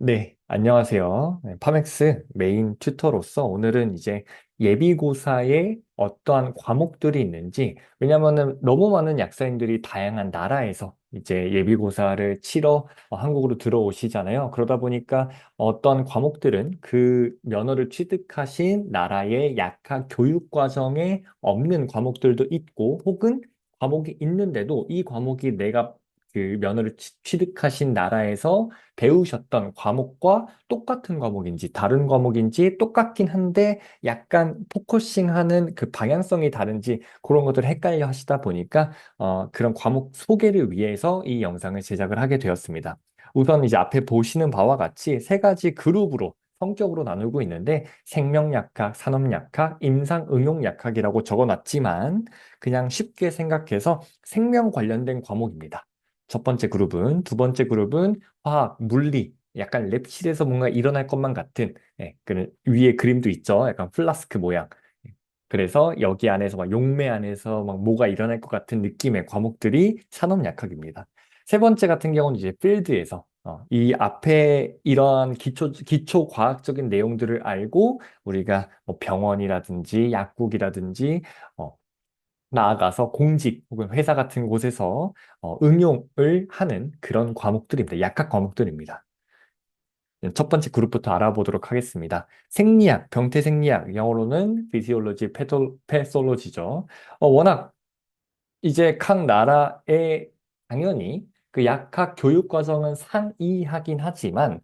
네, 안녕하세요. 네, 파맥스 메인 튜터로서 오늘은 이제 예비고사에 어떠한 과목들이 있는지, 왜냐면은 너무 많은 약사님들이 다양한 나라에서 이제 예비고사를 치러 한국으로 들어오시잖아요. 그러다 보니까 어떤 과목들은 그 면허를 취득하신 나라의 약학 교육 과정에 없는 과목들도 있고, 혹은 과목이 있는데도 이 과목이 내가 그 면허를 취득하신 나라에서 배우셨던 과목과 똑같은 과목인지 다른 과목인지 똑같긴 한데 약간 포커싱하는 그 방향성이 다른지 그런 것들을 헷갈려 하시다 보니까 그런 과목 소개를 위해서 이 영상을 제작을 하게 되었습니다. 우선 이제 앞에 보시는 바와 같이 세 가지 그룹으로 성격으로 나누고 있는데 생명약학, 산업약학, 임상응용약학이라고 적어놨지만 그냥 쉽게 생각해서 생명 관련된 과목입니다. 첫 번째 그룹은, 두 번째 그룹은 화학, 물리, 약간 랩실에서 뭔가 일어날 것만 같은, 그 위에 그림도 있죠. 약간 플라스크 모양. 그래서 여기 안에서 막 용매 안에서 막 뭐가 일어날 것 같은 느낌의 과목들이 산업약학입니다. 세 번째 같은 경우는 이제 필드에서 이 앞에 이런 기초 과학적인 내용들을 알고 우리가 뭐 병원이라든지 약국이라든지 어, 나아가서 공직 혹은 회사 같은 곳에서 응용을 하는 그런 과목들입니다. 약학 과목들입니다. 첫 번째 그룹부터 알아보도록 하겠습니다. 생리학, 병태생리학, 영어로는 physiology, pathology죠. 워낙 이제 각 나라에 당연히 그 약학 교육 과정은 상이하긴 하지만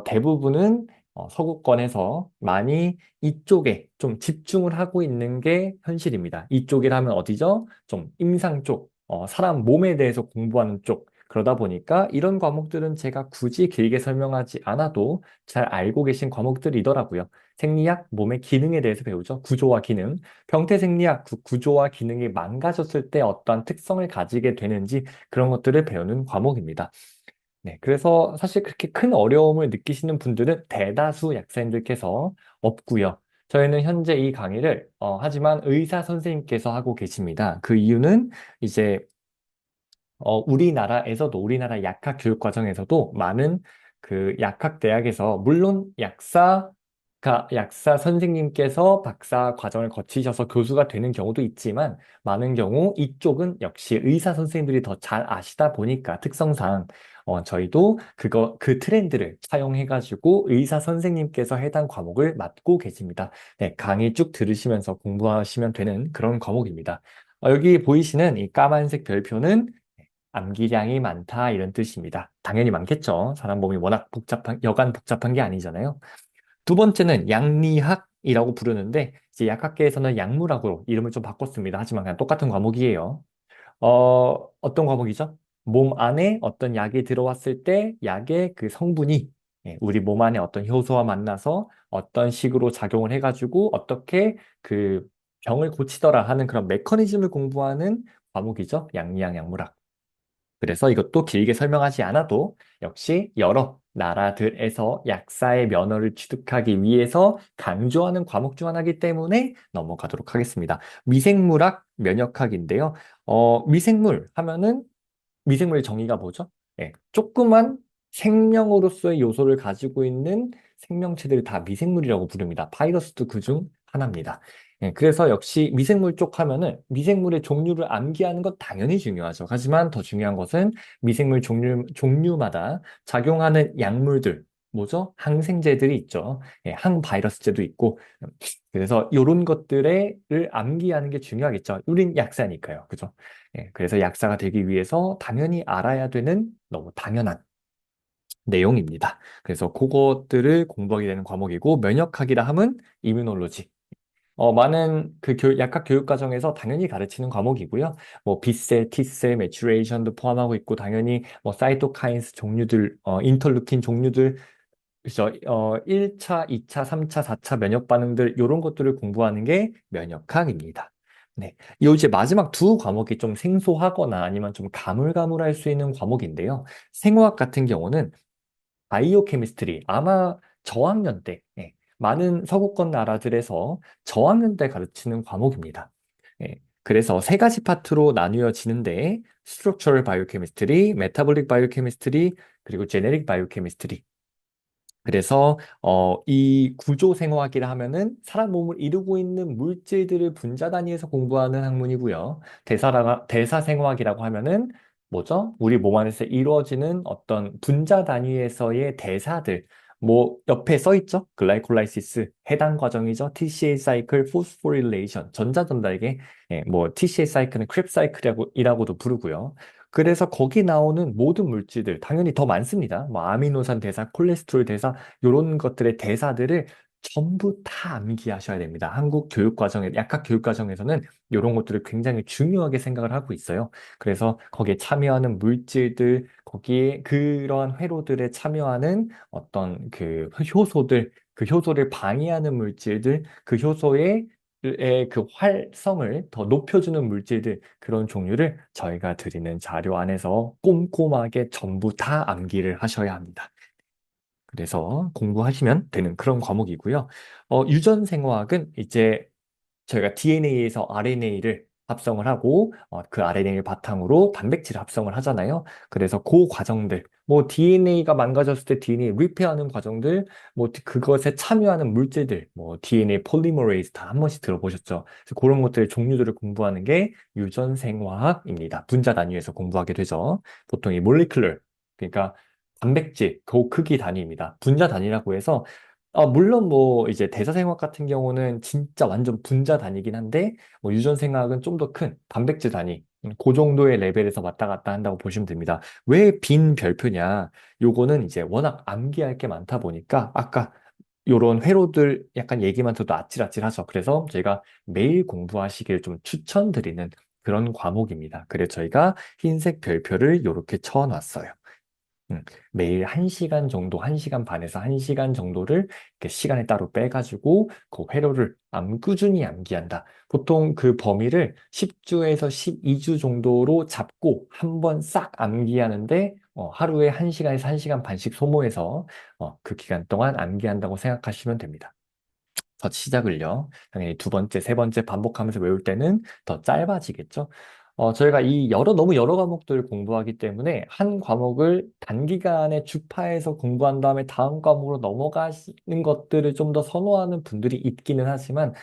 대부분은 서구권에서 많이 이쪽에 좀 집중을 하고 있는 게 현실입니다. 이쪽이라면 어디죠? 좀 임상 쪽, 사람 몸에 대해서 공부하는 쪽. 그러다 보니까 이런 과목들은 제가 굳이 길게 설명하지 않아도 잘 알고 계신 과목들이더라고요. 생리학, 몸의 기능에 대해서 배우죠. 구조와 기능. 병태생리학 구조와 기능이 망가졌을 때 어떠한 특성을 가지게 되는지 그런 것들을 배우는 과목입니다. 네, 그래서 사실 그렇게 큰 어려움을 느끼시는 분들은 대다수 약사님들께서 없고요. 저희는 현재 이 강의를 하지만 의사 선생님께서 하고 계십니다. 그 이유는 이제 우리나라에서도 우리나라 약학 교육 과정에서도 많은 그 약학 대학에서 물론 약사 선생님께서 박사 과정을 거치셔서 교수가 되는 경우도 있지만 많은 경우 이쪽은 역시 의사 선생님들이 더 잘 아시다 보니까 특성상 저희도 그 트렌드를 차용해가지고 의사 선생님께서 해당 과목을 맡고 계십니다. 네, 강의 쭉 들으시면서 공부하시면 되는 그런 과목입니다. 여기 보이시는 이 까만색 별표는 암기량이 많다 이런 뜻입니다. 당연히 많겠죠. 사람 몸이 워낙 여간 복잡한 게 아니잖아요. 두 번째는 양리학이라고 부르는데 이제 약학계에서는 약물학으로 이름을 좀 바꿨습니다. 하지만 그냥 똑같은 과목이에요. 어떤 과목이죠? 몸 안에 어떤 약이 들어왔을 때 약의 그 성분이 우리 몸 안에 어떤 효소와 만나서 어떤 식으로 작용을 해가지고 어떻게 그 병을 고치더라 하는 그런 메커니즘을 공부하는 과목이죠. 양리학 약물학. 그래서 이것도 길게 설명하지 않아도 역시 여러 나라들에서 약사의 면허를 취득하기 위해서 강조하는 과목 중 하나이기 때문에 넘어가도록 하겠습니다. 미생물학, 면역학인데요. 미생물 하면은 미생물의 정의가 뭐죠? 조그만 생명으로서의 요소를 가지고 있는 생명체들을 다 미생물이라고 부릅니다. 바이러스도 그중 하나입니다. 그래서 역시 미생물 쪽 하면은 미생물의 종류를 암기하는 것 당연히 중요하죠. 하지만 더 중요한 것은 미생물 종류마다 작용하는 약물들, 뭐죠? 항생제들이 있죠. 항바이러스제도 있고. 그래서 이런 것들을 암기하는 게 중요하겠죠. 우린 약사니까요. 그죠? 그래서 약사가 되기 위해서 당연히 알아야 되는 너무 당연한 내용입니다. 그래서 그것들을 공부하게 되는 과목이고, 면역학이라 함은 이뮤놀로지. 많은 그 약학 교육 과정에서 당연히 가르치는 과목이고요. 뭐 B셀, T셀, 매추레이션도 포함하고 있고 당연히 뭐 사이토카인스 종류들, 인터루킨 종류들, 그래서 1차, 2차, 3차, 4차 면역 반응들 이런 것들을 공부하는 게 면역학입니다. 네. 요 이제 마지막 두 과목이 좀 생소하거나 아니면 좀 가물가물할 수 있는 과목인데요. 생화학 같은 경우는 바이오 케미스트리 아마 저학년 때 많은 서구권 나라들에서 저학년 때 가르치는 과목입니다. 그래서 세 가지 파트로 나뉘어지는데 스트럭처럴 바이오케미스트리, 메타볼릭 바이오케미스트리, 그리고 제네릭 바이오케미스트리 그래서 이 구조생화학이라 하면은 사람 몸을 이루고 있는 물질들을 분자 단위에서 공부하는 학문이고요. 대사생화학이라고 하면은 뭐죠? 우리 몸 안에서 이루어지는 어떤 분자 단위에서의 대사들. 뭐 옆에 써 있죠? 글라이콜라이시스 해당 과정이죠. TCA 사이클, 포스포릴레이션, 전자전달계. 예, 뭐 TCA 사이클은 크랩 사이클이라고도 부르고요. 그래서 거기 나오는 모든 물질들, 당연히 더 많습니다. 뭐 아미노산 대사, 콜레스테롤 대사, 이런 것들의 대사들을 전부 다 암기하셔야 됩니다. 한국 교육과정에, 약학 교육과정에서는 이런 것들을 굉장히 중요하게 생각을 하고 있어요. 그래서 거기에 참여하는 물질들, 거기에 그러한 회로들에 참여하는 어떤 그 효소들, 그 효소를 방해하는 물질들, 그 효소의 그 활성을 더 높여주는 물질들, 그런 종류를 저희가 드리는 자료 안에서 꼼꼼하게 전부 다 암기를 하셔야 합니다. 그래서 공부하시면 되는 그런 과목이고요. 유전생화학은 이제 저희가 DNA에서 RNA를 합성을 하고 그 RNA를 바탕으로 단백질을 합성을 하잖아요. 그래서 그 과정들, 뭐 DNA가 망가졌을 때 DNA 리페어하는 과정들, 뭐 그것에 참여하는 물질들, 뭐 DNA 폴리머레이즈 다 한 번씩 들어보셨죠? 그래서 그런 것들의 종류들을 공부하는 게 유전생화학입니다. 분자 단위에서 공부하게 되죠. 보통 이 몰리큘러, 그러니까 단백질, 그 크기 단위입니다. 분자 단위라고 해서 물론 뭐 이제 대사생학 같은 경우는 진짜 완전 분자 단위긴 한데 뭐 유전생학은 좀 더 큰 단백질 단위 그 정도의 레벨에서 왔다 갔다 한다고 보시면 됩니다. 왜 빈 별표냐? 요거는 이제 워낙 암기할 게 많다 보니까 아까 요런 회로들 약간 얘기만 들어도 아찔아찔하죠. 그래서 저희가 매일 공부하시길 좀 추천드리는 그런 과목입니다. 그래서 저희가 흰색 별표를 이렇게 쳐놨어요. 음, 매일 1시간 정도, 1시간 반에서 1시간 정도를 이렇게 시간을 따로 빼가지고 그 회로를 꾸준히 암기한다. 보통 그 범위를 10주에서 12주 정도로 잡고 한번 싹 암기하는데 하루에 1시간에서 1시간 반씩 소모해서 그 기간 동안 암기한다고 생각하시면 됩니다. 첫 시작을요. 당연히 두 번째, 세 번째 반복하면서 외울 때는 더 짧아지겠죠. 저희가 너무 여러 과목들을 공부하기 때문에 한 과목을 단기간에 주파해서 공부한 다음에 다음 과목으로 넘어가시는 것들을 좀 더 선호하는 분들이 있기는 하지만,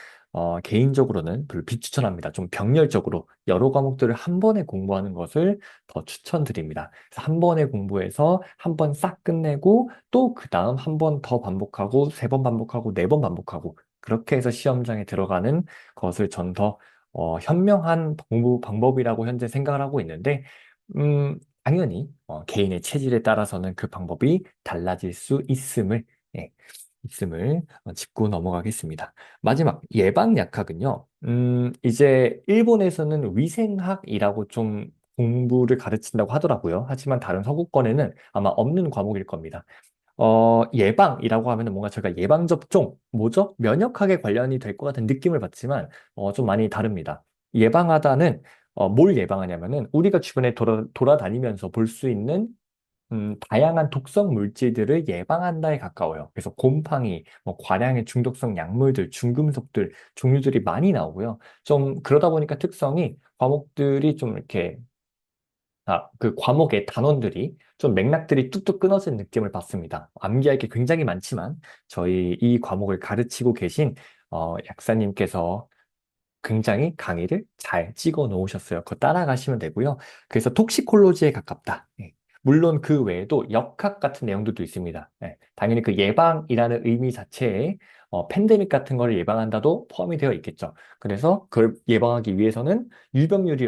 개인적으로는 별로 비추천합니다. 좀 병렬적으로 여러 과목들을 한 번에 공부하는 것을 더 추천드립니다. 그래서 한 번에 공부해서 한 번 싹 끝내고 또 그 다음 한 번 더 반복하고 세 번 반복하고 네 번 반복하고 그렇게 해서 시험장에 들어가는 것을 전 더 현명한 공부 방법이라고 현재 생각을 하고 있는데, 당연히 개인의 체질에 따라서는 그 방법이 달라질 수 예, 있음을 짚고 넘어가겠습니다. 마지막 예방약학은요. 이제 일본에서는 위생학이라고 좀 공부를 가르친다고 하더라고요. 하지만 다른 서구권에는 아마 없는 과목일 겁니다. 예방이라고 하면 뭔가 제가 예방접종, 뭐죠? 면역학에 관련이 될 것 같은 느낌을 받지만, 좀 많이 다릅니다. 예방하다는, 뭘 예방하냐면은, 우리가 주변에 돌아다니면서 볼 수 있는, 다양한 독성 물질들을 예방한다에 가까워요. 그래서 곰팡이, 뭐 과량의 중독성 약물들, 중금속들, 종류들이 많이 나오고요. 좀 그러다 보니까 특성이 과목들이 좀 이렇게 그 과목의 단원들이 좀 맥락들이 뚝뚝 끊어진 느낌을 받습니다. 암기할 게 굉장히 많지만 저희 이 과목을 가르치고 계신 약사님께서 굉장히 강의를 잘 찍어 놓으셨어요. 그거 따라가시면 되고요. 그래서 톡시콜로지에 가깝다. 예. 물론 그 외에도 역학 같은 내용들도 있습니다. 예. 당연히 그 예방이라는 의미 자체에 팬데믹 같은 거를 예방한다도 포함이 되어 있겠죠. 그래서 그걸 예방하기 위해서는 유병률이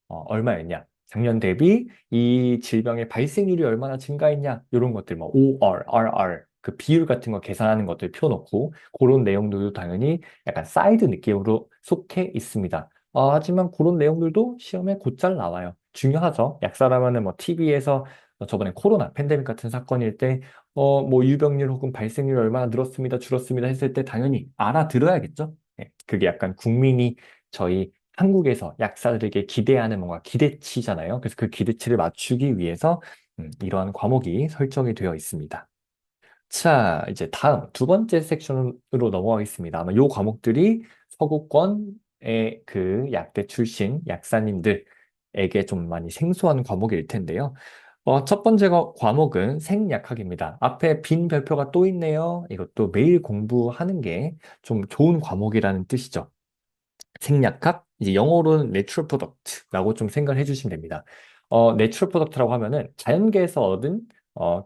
얼마였냐? 작년 대비 이 질병의 발생률이 얼마나 증가했냐? 이런 것들, 뭐 OR, RR, 그 비율 같은 거 계산하는 것들 펴놓고 그런 내용들도 당연히 약간 사이드 느낌으로 속해 있습니다. 하지만 그런 내용들도 시험에 곧잘 나와요. 중요하죠. 약사라면은 뭐 TV에서 저번에 코로나 팬데믹 같은 사건일 때, 뭐 유병률 혹은 발생률이 얼마나 늘었습니다, 줄었습니다 했을 때 당연히 알아들어야겠죠. 네, 그게 약간 국민이 저희 한국에서 약사들에게 기대하는 뭔가 기대치잖아요. 그래서 그 기대치를 맞추기 위해서 이러한 과목이 설정이 되어 있습니다. 자, 이제 다음 두 번째 섹션으로 넘어가겠습니다. 아마 요 과목들이 서구권의 그 약대 출신 약사님들에게 좀 많이 생소한 과목일 텐데요. 첫 번째 과목은 생약학입니다. 앞에 빈 별표가 또 있네요. 이것도 매일 공부하는 게 좀 좋은 과목이라는 뜻이죠. 생략학, 이제 영어로는 natural product라고 좀 생각을 해주시면 됩니다. natural product라고 하면은 자연계에서 얻은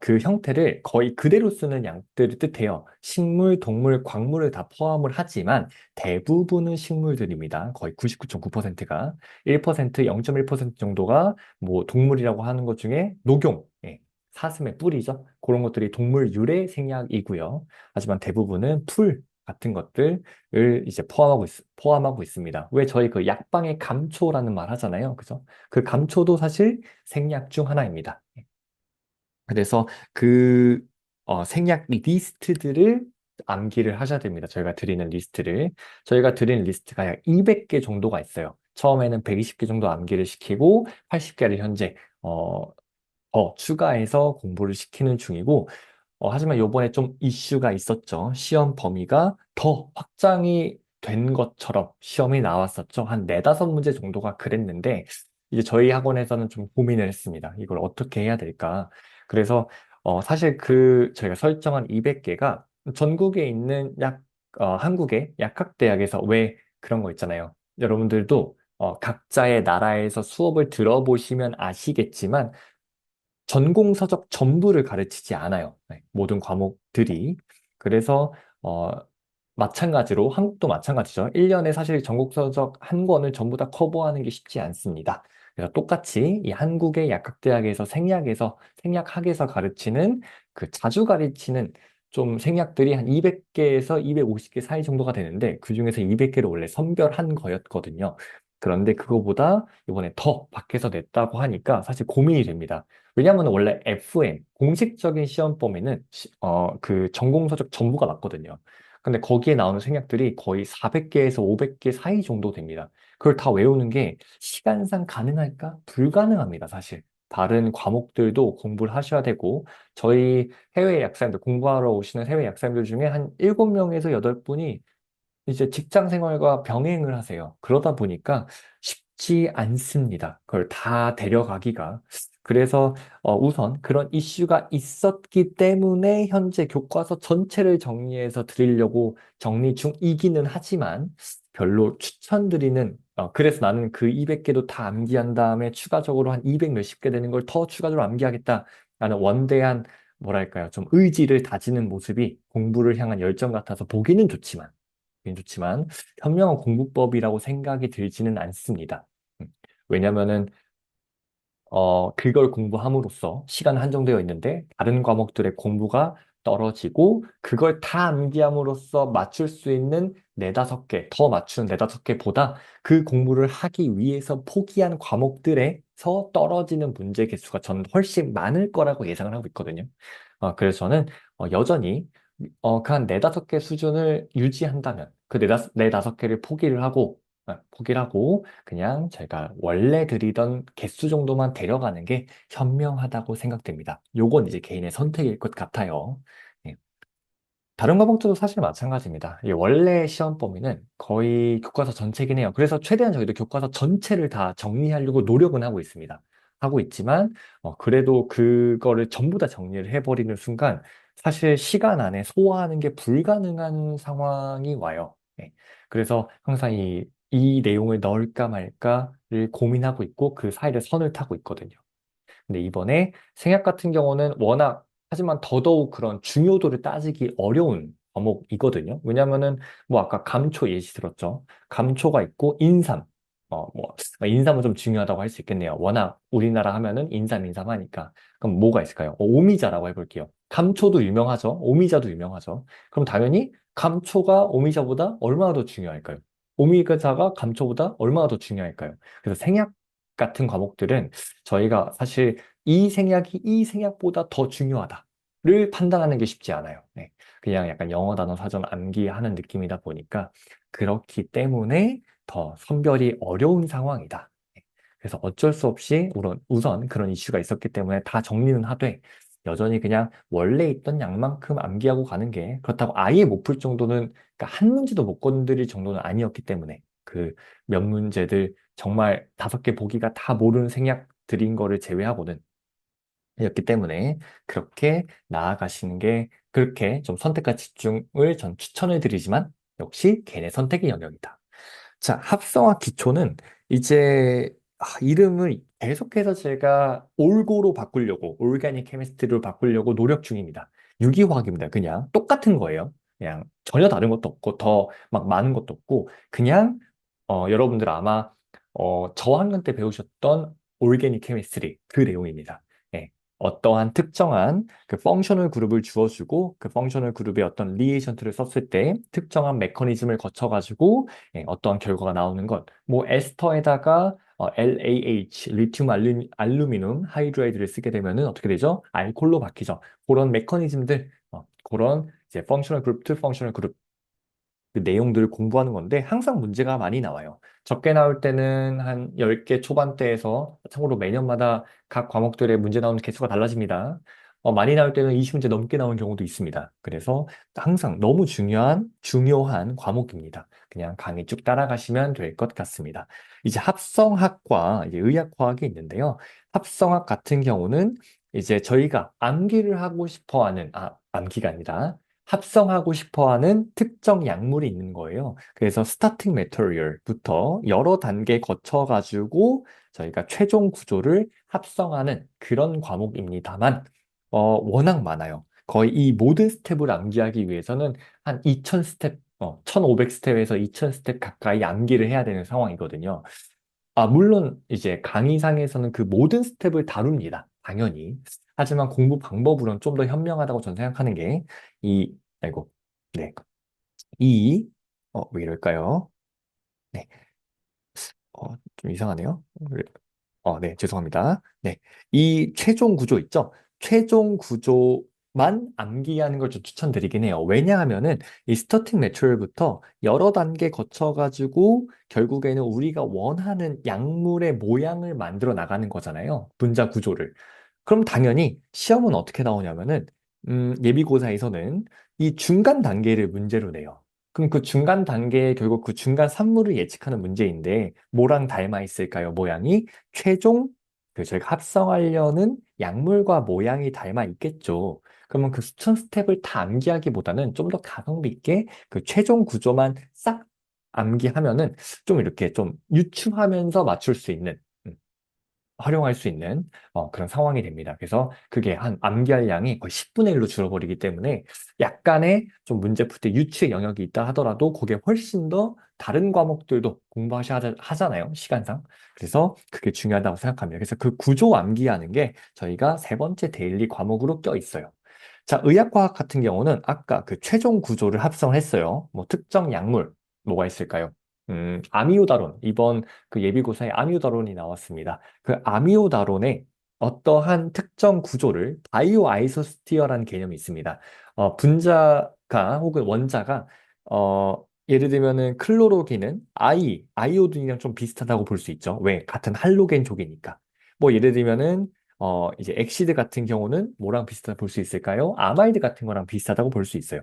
그 형태를 거의 그대로 쓰는 약들을 뜻해요. 식물, 동물, 광물을 다 포함을 하지만 대부분은 식물들입니다. 거의 99.9%가 1%, 0.1% 정도가 뭐 동물이라고 하는 것 중에 녹용, 예, 사슴의 뿔이죠. 그런 것들이 동물 유래 생약이고요. 하지만 대부분은 풀 같은 것들 을 이제 포함하고 있습니다. 왜 저희 그 약방의 감초라는 말 하잖아요. 그죠? 그 감초도 사실 생약 중 하나입니다. 그래서 그 생약 리스트들을 암기를 하셔야 됩니다. 저희가 드리는 리스트를. 저희가 드리는 리스트가 약 200개 정도가 있어요. 처음에는 120개 정도 암기를 시키고 80개를 현재 더 추가해서 공부를 시키는 중이고 하지만 요번에 좀 이슈가 있었죠. 시험 범위가 더 확장이 된 것처럼 시험이 나왔었죠. 한 네다섯 문제 정도가 그랬는데, 이제 저희 학원에서는 좀 고민을 했습니다. 이걸 어떻게 해야 될까? 그래서, 사실 저희가 설정한 200개가 전국에 있는 한국의 약학대학에서 왜 그런 거 있잖아요. 여러분들도 각자의 나라에서 수업을 들어보시면 아시겠지만, 전공 서적 전부를 가르치지 않아요. 네, 모든 과목들이. 그래서 어, 마찬가지로 한국도 마찬가지죠. 1년에 사실 전공 서적 한 권을 전부 다 커버하는 게 쉽지 않습니다. 그래서 똑같이 이 한국의 약학대학에서 생약학에서 가르치는 그 자주 가르치는 좀 생약들이 한 200개에서 250개 사이 정도가 되는데 그중에서 200개를 원래 선별한 거였거든요. 그런데 그거보다 이번에 더 밖에서 냈다고 하니까 사실 고민이 됩니다. 왜냐하면 원래 FM, 공식적인 시험 범위는 그 전공 서적 전부가 맞거든요. 근데 거기에 나오는 생략들이 거의 400개에서 500개 사이 정도 됩니다. 그걸 다 외우는 게 시간상 가능할까? 불가능합니다, 사실. 다른 과목들도 공부를 하셔야 되고, 저희 해외 약사님들, 공부하러 오시는 해외 약사님들 중에 한 7명에서 8분이 이제 직장 생활과 병행을 하세요. 그러다 보니까 쉽지 않습니다. 그걸 다 데려가기가. 그래서 우선 그런 이슈가 있었기 때문에 현재 교과서 전체를 정리해서 드리려고 정리 중이기는 하지만 별로 추천드리는 그래서 나는 그 200개도 다 암기한 다음에 추가적으로 한 200 몇십 개 되는 걸 더 추가적으로 암기하겠다라는 원대한 뭐랄까요? 좀 의지를 다지는 모습이 공부를 향한 열정 같아서 보기는 좋지만 현명한 공부법이라고 생각이 들지는 않습니다. 음, 왜냐면은 그걸 공부함으로써 시간 한정되어 있는데 다른 과목들의 공부가 떨어지고 그걸 다 암기함으로써 맞출 수 있는 네다섯 개, 더 맞추는 네다섯 개보다 그 공부를 하기 위해서 포기한 과목들에서 떨어지는 문제 개수가 저는 훨씬 많을 거라고 예상을 하고 있거든요. 그래서 저는 여전히 그 한 네다섯 개 수준을 유지한다면 그 네다섯 개를 포기를 하고 그냥 제가 원래 드리던 개수 정도만 데려가는 게 현명하다고 생각됩니다. 요건 이제 개인의 선택일 것 같아요. 예. 다른 과목들도 사실 마찬가지입니다. 이 원래 시험 범위는 거의 교과서 전체긴 해요. 그래서 최대한 저희도 교과서 전체를 다 정리하려고 노력은 하고 있습니다. 하고 있지만, 그래도 그거를 전부 다 정리를 해버리는 순간, 사실 시간 안에 소화하는 게 불가능한 상황이 와요. 예. 그래서 항상 이 내용을 넣을까 말까를 고민하고 있고, 그 사이를 선을 타고 있거든요. 근데 이번에 생약 같은 경우는 워낙 하지만 더더욱 그런 중요도를 따지기 어려운 과목이거든요. 왜냐면은 뭐 아까 감초 예시 들었죠. 감초가 있고 인삼. 뭐 인삼은 좀 중요하다고 할 수 있겠네요. 워낙 우리나라 하면은 인삼 하니까. 그럼 뭐가 있을까요? 오미자라고 해볼게요. 감초도 유명하죠. 오미자도 유명하죠. 그럼 당연히 감초가 오미자보다 얼마나 더 중요할까요? 오미자가 감초보다 얼마나 더 중요할까요? 그래서 생약 같은 과목들은 저희가 사실 이 생약보다 더 중요하다를 판단하는 게 쉽지 않아요. 네. 그냥 약간 영어 단어 사전 암기하는 느낌이다 보니까 그렇기 때문에 더 선별이 어려운 상황이다. 네. 그래서 어쩔 수 없이 우선 그런 이슈가 있었기 때문에 다 정리는 하되 여전히 그냥 원래 있던 양만큼 암기하고 가는 게 그렇다고 아예 못 풀 정도는 그러니까 한 문제도 못 건드릴 정도는 아니었기 때문에 그 몇 문제들 정말 다섯 개 보기가 다 모르는 생략 드린 거를 제외하고는 였기 때문에 그렇게 나아가시는 게 그렇게 좀 선택과 집중을 전 추천을 드리지만 역시 개인의 선택의 영역이다. 자, 합성화 기초는 이제 이름을 계속해서 제가 올고로 바꾸려고, 올가닉 케미스트리로 바꾸려고 노력 중입니다. 유기화학입니다. 그냥 똑같은 거예요. 그냥 전혀 다른 것도 없고, 더 막 많은 것도 없고, 그냥 여러분들 아마 저학년 때 배우셨던 올게닉 케미스트리 그 내용입니다. 예. 어떠한 특정한 그 펑셔널 그룹을 주어주고 그 펑셔널 그룹의 어떤 리에이션트를 썼을 때 특정한 메커니즘을 거쳐가지고 어떠한 결과가 나오는 것. 뭐 에스터에다가 LAH, 리튬 알루미늄 하이드라이드를 쓰게 되면은 어떻게 되죠? 알콜로 바뀌죠. 그런 메커니즘들, 그런 이제 펑셔널 그룹 투 펑셔널 그룹 그 내용들을 공부하는 건데 항상 문제가 많이 나와요. 적게 나올 때는 한 10개 초반대에서 참고로 매년마다 각 과목들의 문제 나오는 개수가 달라집니다. 많이 나올 때는 20문제 넘게 나오는 경우도 있습니다. 그래서 항상 너무 중요한 과목입니다. 그냥 강의 쭉 따라가시면 될 것 같습니다. 이제 합성학과 이제 의학과학이 있는데요. 합성학 같은 경우는 이제 저희가 암기를 하고 싶어 하는, 암기가 아니라 합성하고 싶어 하는 특정 약물이 있는 거예요. 그래서 스타팅 매터리얼부터 여러 단계 거쳐가지고 저희가 최종 구조를 합성하는 그런 과목입니다만, 워낙 많아요. 거의 이 모든 스텝을 암기하기 위해서는 한 2000 스텝, 1500 스텝에서 2000 스텝 가까이 암기를 해야 되는 상황이거든요. 물론 이제 강의상에서는 그 모든 스텝을 다룹니다. 당연히. 하지만 공부 방법으로는 좀 더 현명하다고 저는 생각하는 게 아이고, 네. 왜 이럴까요? 네. 좀 이상하네요. 네, 죄송합니다. 네. 이 최종 구조 있죠? 최종 구조만 암기하는 걸 좀 추천드리긴 해요. 왜냐하면은 이 스타팅 매추얼부터 여러 단계 거쳐가지고 결국에는 우리가 원하는 약물의 모양을 만들어 나가는 거잖아요. 분자 구조를. 그럼 당연히 시험은 어떻게 나오냐면은, 예비고사에서는 이 중간 단계를 문제로 내요. 그럼 그 중간 단계에 결국 그 중간 산물을 예측하는 문제인데, 뭐랑 닮아 있을까요? 모양이 최종 그 저희가 합성하려는 약물과 모양이 닮아 있겠죠. 그러면 그 수천 스텝을 다 암기하기보다는 좀 더 가성비 있게 그 최종 구조만 싹 암기하면은 좀 이렇게 좀 유추하면서 맞출 수 있는 음, 활용할 수 있는 그런 상황이 됩니다. 그래서 그게 한 암기할 양이 거의 10분의 1로 줄어버리기 때문에 약간의 좀 문제 풀 때 유추의 영역이 있다 하더라도 그게 훨씬 더 다른 과목들도 공부하셔야 하잖아요. 시간상. 그래서 그게 중요하다고 생각합니다. 그래서 그 구조 암기하는 게 저희가 세 번째 데일리 과목으로 껴 있어요. 자, 의학과학 같은 경우는 아까 그 최종 구조를 합성했어요. 뭐 특정 약물, 뭐가 있을까요? 아미오다론. 이번 그 예비고사에 아미오다론이 나왔습니다. 그 아미오다론의 어떠한 특정 구조를 바이오 아이소스티어라는 개념이 있습니다. 분자가 혹은 원자가 예를 들면은 클로로겐은 아이오딘이랑 좀 비슷하다고 볼 수 있죠. 왜? 같은 할로겐 족이니까. 뭐 예를 들면은 이제 엑시드 같은 경우는 뭐랑 비슷하다고 볼 수 있을까요? 아마이드 같은 거랑 비슷하다고 볼 수 있어요.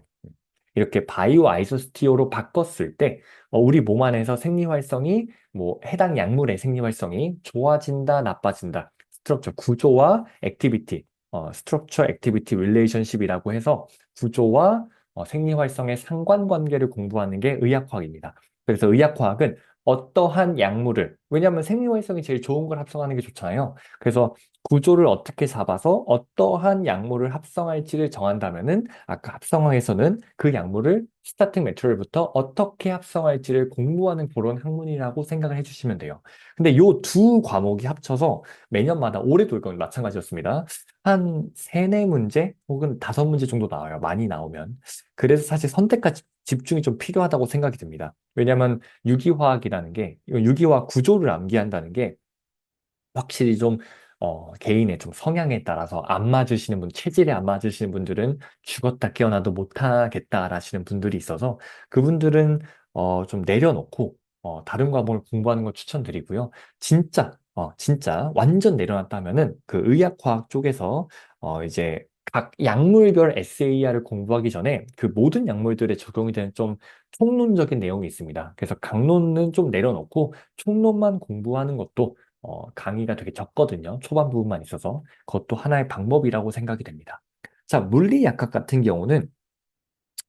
이렇게 바이오 아이소스티오로 바꿨을 때 우리 몸 안에서 생리 활성이 뭐 해당 약물의 생리 활성이 좋아진다, 나빠진다. 스트럭처 구조와 액티비티, 스트럭처 액티비티 릴레이션십이라고 해서 구조와 생리 활성의 상관관계를 공부하는 게 의학화학입니다. 그래서 의학화학은 어떠한 약물을 왜냐하면 생리 활성이 제일 좋은 걸 합성하는 게 좋잖아요. 그래서 구조를 어떻게 잡아서 어떠한 약물을 합성할지를 정한다면은 아까 합성화에서는 그 약물을 스타팅 매트럴부터 어떻게 합성할지를 공부하는 그런 학문이라고 생각을 해주시면 돼요. 근데 요 두 과목이 합쳐서 매년마다 올해도 이건 마찬가지였습니다. 한 세네 문제 혹은 다섯 문제 정도 나와요. 많이 나오면. 그래서 사실 선택과 집중이 좀 필요하다고 생각이 듭니다. 왜냐하면 유기화학이라는 게, 이거 유기화학 구조를 암기한다는 게 확실히 좀 개인의 좀 성향에 따라서 안 맞으시는 분, 체질에 안 맞으시는 분들은 죽었다 깨어나도 못하겠다 라시는 분들이 있어서 그분들은 좀 내려놓고 다른 과목을 공부하는 걸 추천드리고요. 진짜 완전 내려놨다면은 그 의학과학 쪽에서 이제 각 약물별 SAR을 공부하기 전에 그 모든 약물들에 적용이 되는 좀 총론적인 내용이 있습니다. 그래서 강론은 좀 내려놓고 총론만 공부하는 것도 강의가 되게 적거든요. 초반 부분만 있어서. 그것도 하나의 방법이라고 생각이 됩니다. 자, 물리약학 같은 경우는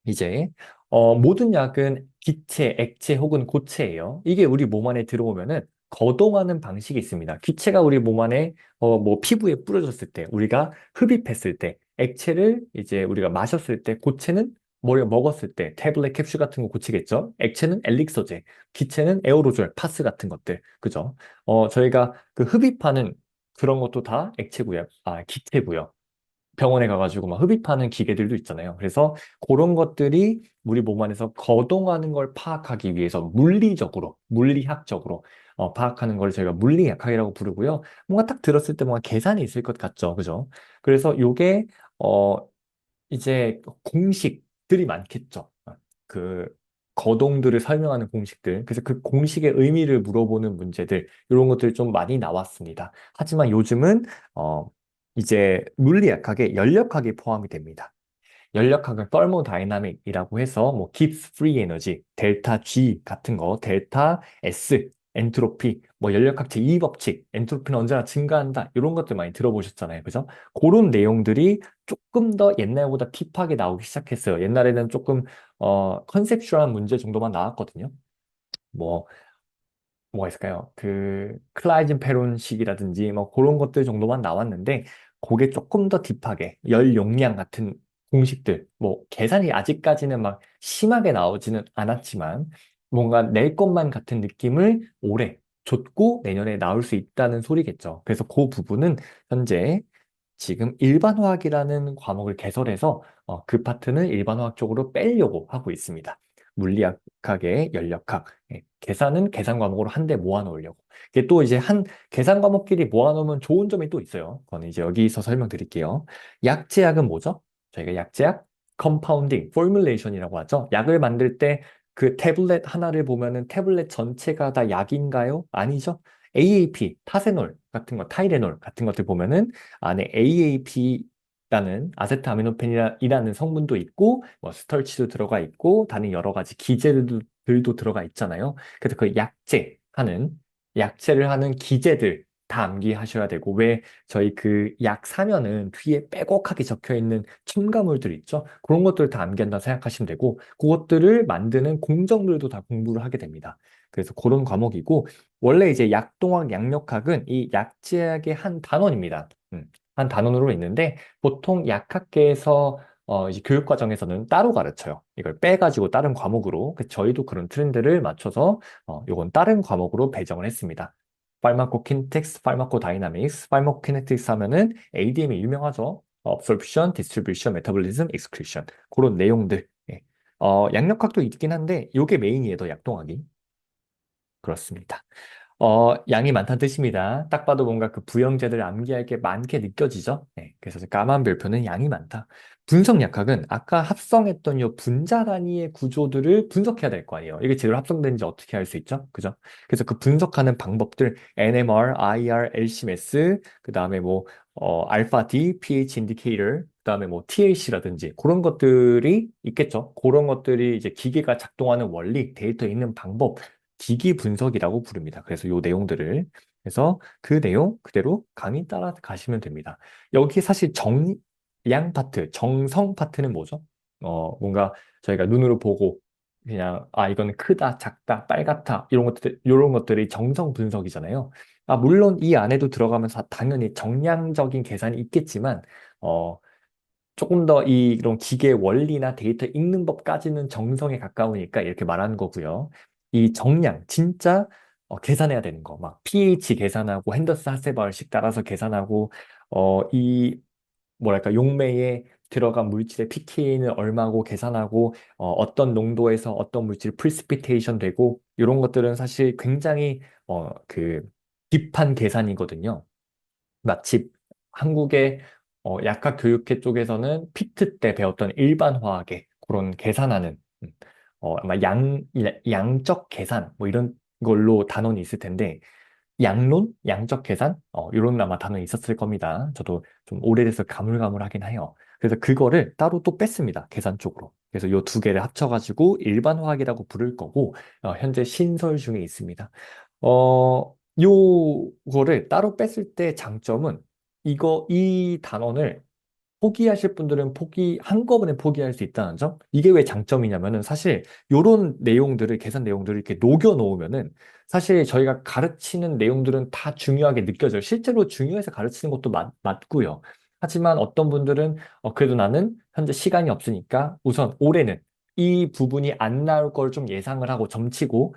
이제 모든 약은 기체, 액체 혹은 고체예요. 이게 우리 몸 안에 들어오면은 거동하는 방식이 있습니다. 기체가 우리 몸 안에 뭐 피부에 뿌려졌을 때, 우리가 흡입했을 때, 액체를 이제 우리가 마셨을 때, 고체는 뭘 먹었을 때, 태블릿 캡슐 같은 거 고치겠죠? 액체는 엘릭서제, 기체는 에어로졸, 파스 같은 것들, 그죠? 저희가 그 흡입하는 그런 것도 다 액체고요. 아, 기체고요. 병원에 가가지고 막 흡입하는 기계들도 있잖아요. 그래서 그런 것들이 우리 몸 안에서 거동하는 걸 파악하기 위해서 물리적으로, 물리학적으로 파악하는 걸 저희가 물리학학이라고 부르고요. 뭔가 딱 들었을 때 뭔가 계산이 있을 것 같죠. 그죠? 그래서 요게, 어, 이제 공식들이 많겠죠. 그 거동들을 설명하는 공식들. 그래서 그 공식의 의미를 물어보는 문제들, 이런 것들이 좀 많이 나왔습니다. 하지만 요즘은, 어, 이제 물리학학에 연력학이 포함이 됩니다. 연력학은 thermodynamic이라고 해서 뭐 Gibbs free energy, 델타 G 같은 거, 델타 S, 엔트로피, 뭐 연력학 제2법칙, 엔트로피는 언제나 증가한다. 이런 것들 많이 들어보셨잖아요. 그죠? 그런 내용들이 조금 더 옛날보다 딥하게 나오기 시작했어요. 옛날에는 조금 컨셉슈얼한 문제 정도만 나왔거든요. 뭐 뭐가 있을까요? 그 클라이젠페론식이라든지 뭐 그런 것들 정도만 나왔는데 그게 조금 더 딥하게 열 용량 같은 공식들 뭐 계산이 아직까지는 막 심하게 나오지는 않았지만 뭔가 낼 것만 같은 느낌을 올해 줬고 내년에 나올 수 있다는 소리겠죠. 그래서 그 부분은 현재 지금 일반화학이라는 과목을 개설해서 그 파트는 일반화학 쪽으로 빼려고 하고 있습니다. 물리학의 연력학, 계산은 계산 과목으로 한데 모아놓으려고. 이게 또 이제 한 계산 과목끼리 모아놓으면 좋은 점이 또 있어요. 그건 이제 여기서 설명드릴게요. 약제약은 뭐죠? 저희가 약제약, 컴파운딩, 포뮬레이션이라고 하죠. 약을 만들 때 그 태블릿 하나를 보면은 태블릿 전체가 다 약인가요? 아니죠. AAP, 타세놀 같은 거, 타이레놀 같은 것들 보면은 안에 AAP라는 아세트아미노펜이라는 성분도 있고, 뭐 스털치도 들어가 있고, 다른 여러 가지 기제들도 들어가 있잖아요. 그래서 그 약제를 하는 기제들 다 암기하셔야 되고, 왜 저희 그 약 사면은 뒤에 빼곡하게 적혀 있는 첨가물들 있죠? 그런 것들 다 암기한다 생각하시면 되고, 그것들을 만드는 공정들도 다 공부를 하게 됩니다. 그래서 그런 과목이고, 원래 이제 약동학, 양력학은 이 약제약의 한 단원입니다. 한 단원으로 있는데 보통 약학계에서 이제 교육과정에서는 따로 가르쳐요. 이걸 빼가지고 다른 과목으로. 저희도 그런 트렌드를 맞춰서 요건 다른 과목으로 배정을 했습니다. 파르마코키네틱스, 파르마코다이나믹스, 파르마코키네틱스 하면은 ADM이 유명하죠. Absorption, Distribution, Metabolism, Excretion 그런 내용들. 예. 양력학도 있긴 한데 요게 메인이에요, 약동학이. 그렇습니다. 양이 많다는 뜻입니다. 딱 봐도 뭔가 그 부영제들 암기할 게 많게 느껴지죠? 네, 그래서 까만 별표는 양이 많다. 분석약학은 아까 합성했던 이 분자 단위의 구조들을 분석해야 될 거 아니에요. 이게 제대로 합성되는지 어떻게 알 수 있죠? 그죠? 그래서 그 분석하는 방법들, NMR, IR, LCMS, 그 다음에 뭐, 알파 D, pH 인디케이터, 그 다음에 뭐 TLC라든지 그런 것들이 있겠죠. 그런 것들이 이제 기계가 작동하는 원리, 데이터 있는 방법, 기기 분석이라고 부릅니다. 그래서 요 내용들을 그래서 그 내용 그대로 강의 따라 가시면 됩니다. 여기 사실 정량 파트, 정성 파트는 뭐죠? 뭔가 저희가 눈으로 보고 그냥 아 이거는 크다, 작다, 빨갛다 이런 것들이 정성 분석이잖아요. 아 물론 이 안에도 들어가면서 당연히 정량적인 계산이 있겠지만 어 조금 더 이런 기계 원리나 데이터 읽는 법까지는 정성에 가까우니까 이렇게 말하는 거고요. 이 정량, 진짜 계산해야 되는 거, 막 pH 계산하고 핸더스 하세바얼식 따라서 계산하고 이 뭐랄까 용매에 들어간 물질의 pK는 얼마고 계산하고 어떤 농도에서 어떤 물질이 프리시피테이션 되고 이런 것들은 사실 굉장히 그 딥한 계산이거든요. 마치 한국의 약학 교육회 쪽에서는 피트 때 배웠던 일반 화학의 그런 계산하는 아마 양적 계산 뭐 이런 걸로 단원이 있을 텐데 양론, 양적 계산 이런 아마 단원이 있었을 겁니다. 저도 좀 오래돼서 가물가물하긴 해요. 그래서 그거를 따로 또 뺐습니다. 계산 쪽으로. 그래서 요 두 개를 합쳐가지고 일반 화학이라고 부를 거고 현재 신설 중에 있습니다. 어, 요거를 따로 뺐을 때 장점은 이 단원을 포기하실 분들은 한꺼번에 포기할 수 있다는 점? 이게 왜 장점이냐면은 사실 요런 내용들을, 계산 내용들을 이렇게 녹여 놓으면은 사실 저희가 가르치는 내용들은 다 중요하게 느껴져요. 실제로 중요해서 가르치는 것도 맞고요. 하지만 어떤 분들은 그래도 나는 현재 시간이 없으니까 우선 올해는 이 부분이 안 나올 걸 좀 예상을 하고 점치고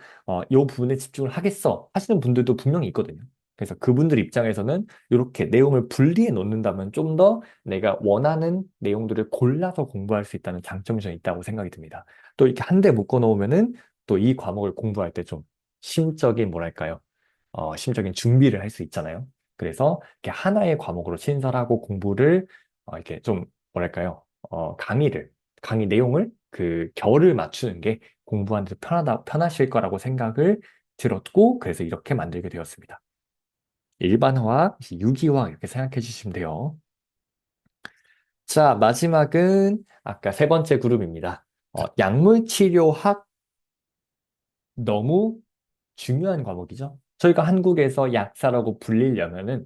요 부분에 집중을 하겠어 하시는 분들도 분명히 있거든요. 그래서 그분들 입장에서는 이렇게 내용을 분리해 놓는다면 좀 더 내가 원하는 내용들을 골라서 공부할 수 있다는 장점이 좀 있다고 생각이 듭니다. 또 이렇게 한 대 묶어 놓으면은 또 이 과목을 공부할 때 좀 심적인 뭐랄까요? 심적인 준비를 할 수 있잖아요. 그래서 이렇게 하나의 과목으로 신설하고 공부를 이렇게 좀 뭐랄까요? 강의 내용을 그 결을 맞추는 게 공부하는 데 편하실 거라고 생각을 들었고, 그래서 이렇게 만들게 되었습니다. 일반화학, 유기화학 이렇게 생각해 주시면 돼요. 자, 마지막은 아까 세 번째 그룹입니다. 약물치료학 너무 중요한 과목이죠. 저희가 한국에서 약사라고 불리려면은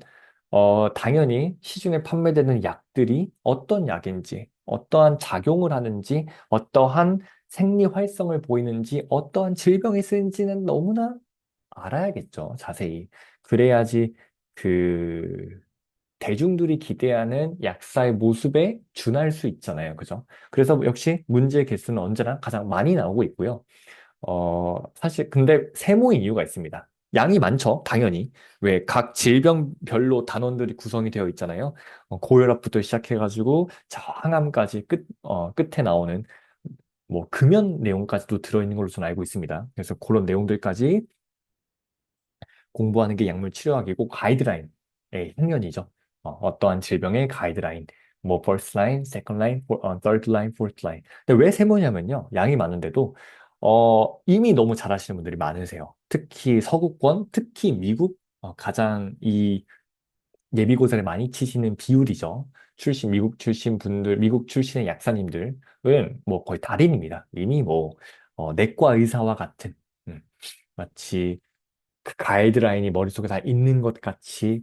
당연히 시중에 판매되는 약들이 어떤 약인지, 어떠한 작용을 하는지, 어떠한 생리 활성을 보이는지, 어떠한 질병에 쓰이는지는 너무나 알아야겠죠, 자세히. 그래야지 그 대중들이 기대하는 약사의 모습에 준할 수 있잖아요. 그죠? 그래서 역시 문제 개수는 언제나 가장 많이 나오고 있고요. 사실 근데 세모인 이유가 있습니다. 양이 많죠, 당연히. 왜 각 질병별로 단원들이 구성이 되어 있잖아요. 고혈압부터 시작해가지고 저 항암까지 끝에 나오는 뭐 금연 내용까지도 들어있는 걸로 저는 알고 있습니다. 그래서 그런 내용들까지 공부하는 게 약물 치료학이고 가이드라인의 형년이죠. 어떠한 질병의 가이드라인, 뭐 first line, second line, third line, fourth line. 근데 왜 세모냐면요, 양이 많은데도 이미 너무 잘하시는 분들이 많으세요. 특히 서구권, 특히 미국 가장 이 예비고사를 많이 치시는 비율이죠. 미국 출신 분들, 미국 출신의 약사님들은 뭐 거의 달인입니다. 이미 뭐 내과 의사와 같은 마치 그 가이드라인이 머릿속에 다 있는 것 같이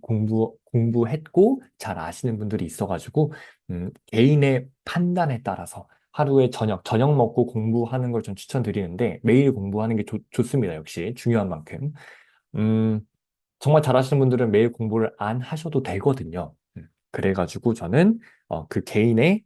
공부했고 잘 아시는 분들이 있어가지고, 개인의 판단에 따라서 하루에 저녁 먹고 공부하는 걸 좀 추천드리는데 매일 공부하는 게 좋습니다. 역시 중요한 만큼. 음, 정말 잘하시는 분들은 매일 공부를 안 하셔도 되거든요. 그래가지고 저는 그 개인의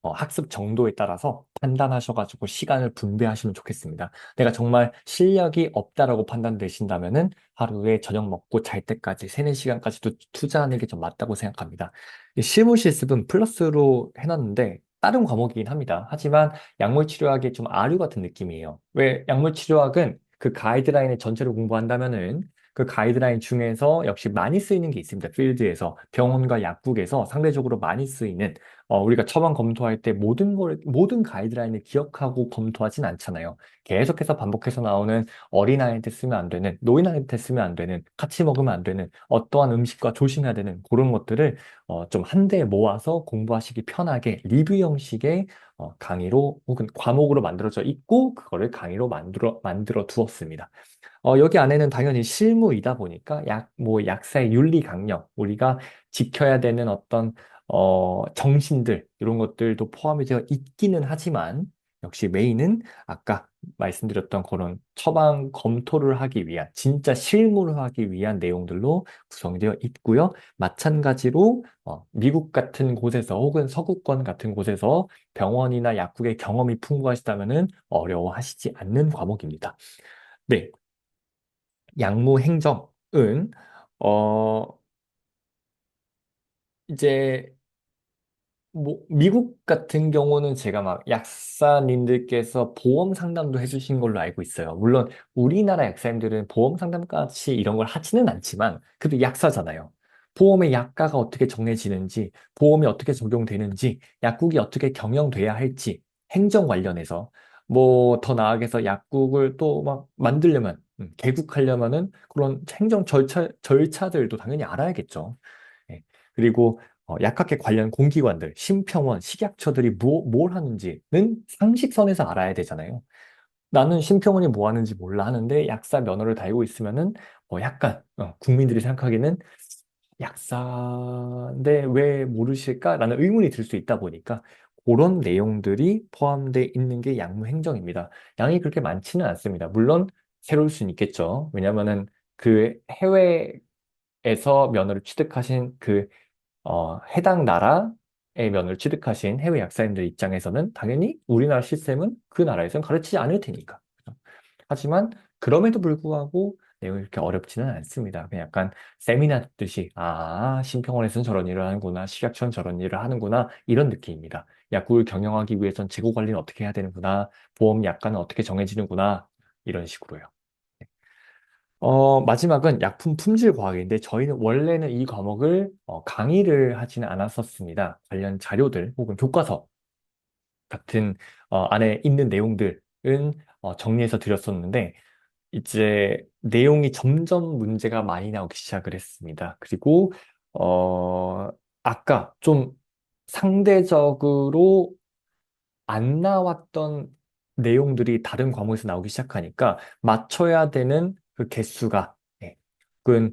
학습 정도에 따라서 판단하셔가지고 시간을 분배하시면 좋겠습니다. 내가 정말 실력이 없다라고 판단되신다면은 하루에 저녁 먹고 잘 때까지 3, 4시간까지도 투자하는 게 좀 맞다고 생각합니다. 이 실무 실습은 플러스로 해놨는데 다른 과목이긴 합니다. 하지만 약물 치료학이 좀 아류 같은 느낌이에요. 왜 약물 치료학은 그 가이드라인을 전체로 공부한다면은 그 가이드라인 중에서 역시 많이 쓰이는 게 있습니다. 필드에서 병원과 약국에서 상대적으로 많이 쓰이는 우리가 처방 검토할 때 모든 가이드라인을 기억하고 검토하진 않잖아요. 계속해서 반복해서 나오는 어린아이한테 쓰면 안 되는, 노인아이한테 쓰면 안 되는, 같이 먹으면 안 되는, 어떠한 음식과 조심해야 되는 그런 것들을 좀 한데에 모아서 공부하시기 편하게 리뷰 형식의 강의로 혹은 과목으로 만들어져 있고, 그거를 강의로 만들어 두었습니다. 여기 안에는 당연히 실무이다 보니까 뭐 약사의 윤리 강령, 우리가 지켜야 되는 어떤 정신들, 이런 것들도 포함이 되어 있기는 하지만, 역시 메인은 아까 말씀드렸던 그런 처방 검토를 하기 위한, 진짜 실무를 하기 위한 내용들로 구성되어 있고요. 마찬가지로 미국 같은 곳에서 혹은 서구권 같은 곳에서 병원이나 약국의 경험이 풍부하시다면 어려워하시지 않는 과목입니다. 네, 약무 행정은 어 이제 뭐 미국 같은 경우는 제가 막 약사님들께서 보험 상담도 해주신 걸로 알고 있어요. 물론 우리나라 약사님들은 보험 상담까지 이런 걸 하지는 않지만 그래도 약사잖아요. 보험의 약가가 어떻게 정해지는지, 보험이 어떻게 적용되는지, 약국이 어떻게 경영돼야 할지, 행정 관련해서 뭐 더 나아가서 약국을 또 막 만들려면, 개국하려면은 그런 행정 절차들도 당연히 알아야겠죠. 예. 그리고 약학계 관련 공기관들, 심평원, 식약처들이 뭘 하는지는 상식선에서 알아야 되잖아요. 나는 심평원이 뭐 하는지 몰라 하는데 약사 면허를 달고 있으면은 약간 국민들이 생각하기에는 약사인데 왜 모르실까라는 의문이 들 수 있다 보니까 그런 내용들이 포함되어 있는 게 양무행정입니다. 양이 그렇게 많지는 않습니다. 물론 새로울 수는 있겠죠. 왜냐면은 그 해외에서 면허를 취득하신 해당 나라의 면을 취득하신 해외 약사님들 입장에서는 당연히 우리나라 시스템은 그 나라에서는 가르치지 않을 테니까. 그죠? 하지만 그럼에도 불구하고 내용이 그렇게 어렵지는 않습니다. 그냥 약간 세미나 듣듯이 심평원에서는 저런 일을 하는구나, 식약처는 저런 일을 하는구나 이런 느낌입니다. 약국을 경영하기 위해선 재고 관리는 어떻게 해야 되는구나, 보험 약관은 어떻게 정해지는구나 이런 식으로요. 마지막은 약품 품질 과학인데 저희는 원래는 이 과목을 강의를 하지는 않았었습니다. 관련 자료들 혹은 교과서 같은 안에 있는 내용들은 정리해서 드렸었는데 이제 내용이 점점 문제가 많이 나오기 시작을 했습니다. 그리고 아까 좀 상대적으로 안 나왔던 내용들이 다른 과목에서 나오기 시작하니까 맞춰야 되는 그 개수가 예, 혹은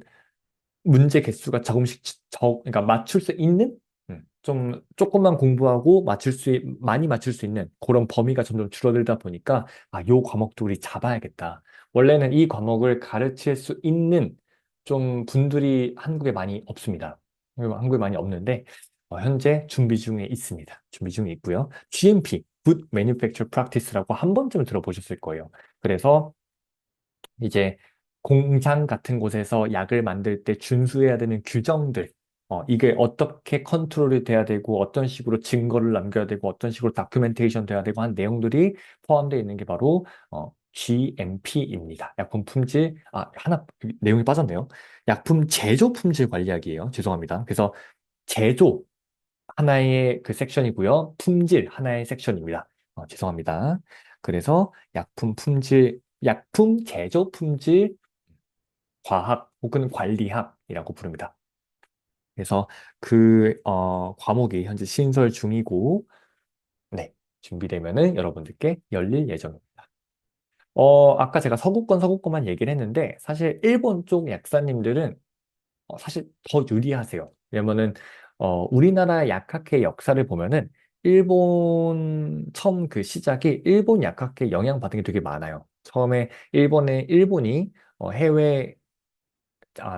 문제 개수가 조금씩 그러니까 맞출 수 있는 좀 조금만 공부하고 많이 맞출 수 있는 그런 범위가 점점 줄어들다 보니까 요 과목도 우리 잡아야겠다. 원래는 이 과목을 가르칠 수 있는 좀 분들이 한국에 많이 없습니다. 한국에 많이 없는데 현재 준비 중에 있습니다. 준비 중에 있고요. GMP, Good Manufacturing Practice라고 한 번쯤 들어보셨을 거예요. 그래서 이제 공장 같은 곳에서 약을 만들 때 준수해야 되는 규정들, 이게 어떻게 컨트롤이 돼야 되고, 어떤 식으로 증거를 남겨야 되고, 어떤 식으로 다큐멘테이션 돼야 되고 한 내용들이 포함되어 있는 게 바로 GMP입니다. 약품 품질, 하나 내용이 빠졌네요. 약품 제조 품질 관리학이에요. 죄송합니다. 그래서 제조 하나의 그 섹션이고요. 품질 하나의 섹션입니다. 죄송합니다. 그래서 약품 제조 품질 과학 혹은 관리학이라고 부릅니다. 그래서 과목이 현재 신설 중이고, 네, 준비되면은 여러분들께 열릴 예정입니다. 아까 제가 서구권만 얘기를 했는데, 사실 일본 쪽 약사님들은 사실 더 유리하세요. 왜냐면은 우리나라 약학회 역사를 보면은 처음 그 시작이 일본 약학회 영향받은 게 되게 많아요. 처음에 일본이 해외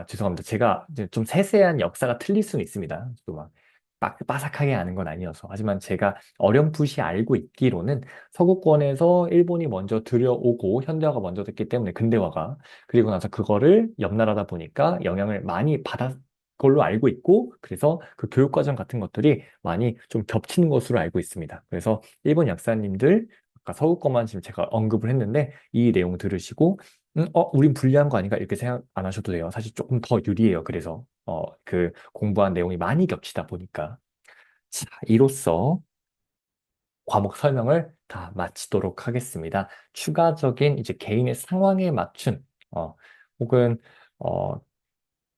죄송합니다. 제가 이제 좀 세세한 역사가 틀릴 수는 있습니다. 또 막 빠삭하게 아는 건 아니어서. 하지만 제가 어렴풋이 알고 있기로는 서구권에서 일본이 먼저 들여오고 현대화가 먼저 됐기 때문에 근대화가 그리고 나서 그거를 옆 나라다 보니까 영향을 많이 받았 걸로 알고 있고 그래서 그 교육과정 같은 것들이 많이 좀 겹치는 것으로 알고 있습니다. 그래서 일본 약사님들 아까 서구권만 지금 제가 언급을 했는데 이 내용 들으시고 우린 불리한 거 아닌가? 이렇게 생각 안 하셔도 돼요. 사실 조금 더 유리해요. 그래서, 그 공부한 내용이 많이 겹치다 보니까. 자, 이로써 과목 설명을 다 마치도록 하겠습니다. 추가적인 이제 개인의 상황에 맞춘, 혹은, 어,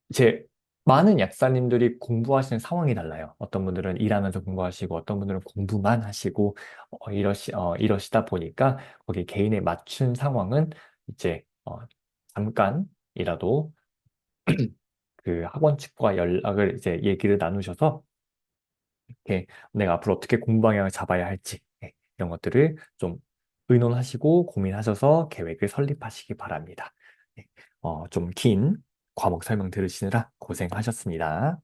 이제 많은 약사님들이 공부하시는 상황이 달라요. 어떤 분들은 일하면서 공부하시고, 어떤 분들은 공부만 하시고, 이러시다 보니까 거기 개인에 맞춘 상황은 이제, 잠깐이라도 그 학원 측과 연락을 이제 얘기를 나누셔서, 이렇게 내가 앞으로 어떻게 공부 방향을 잡아야 할지, 이런 것들을 좀 의논하시고 고민하셔서 계획을 설립하시기 바랍니다. 좀 긴 과목 설명 들으시느라 고생하셨습니다.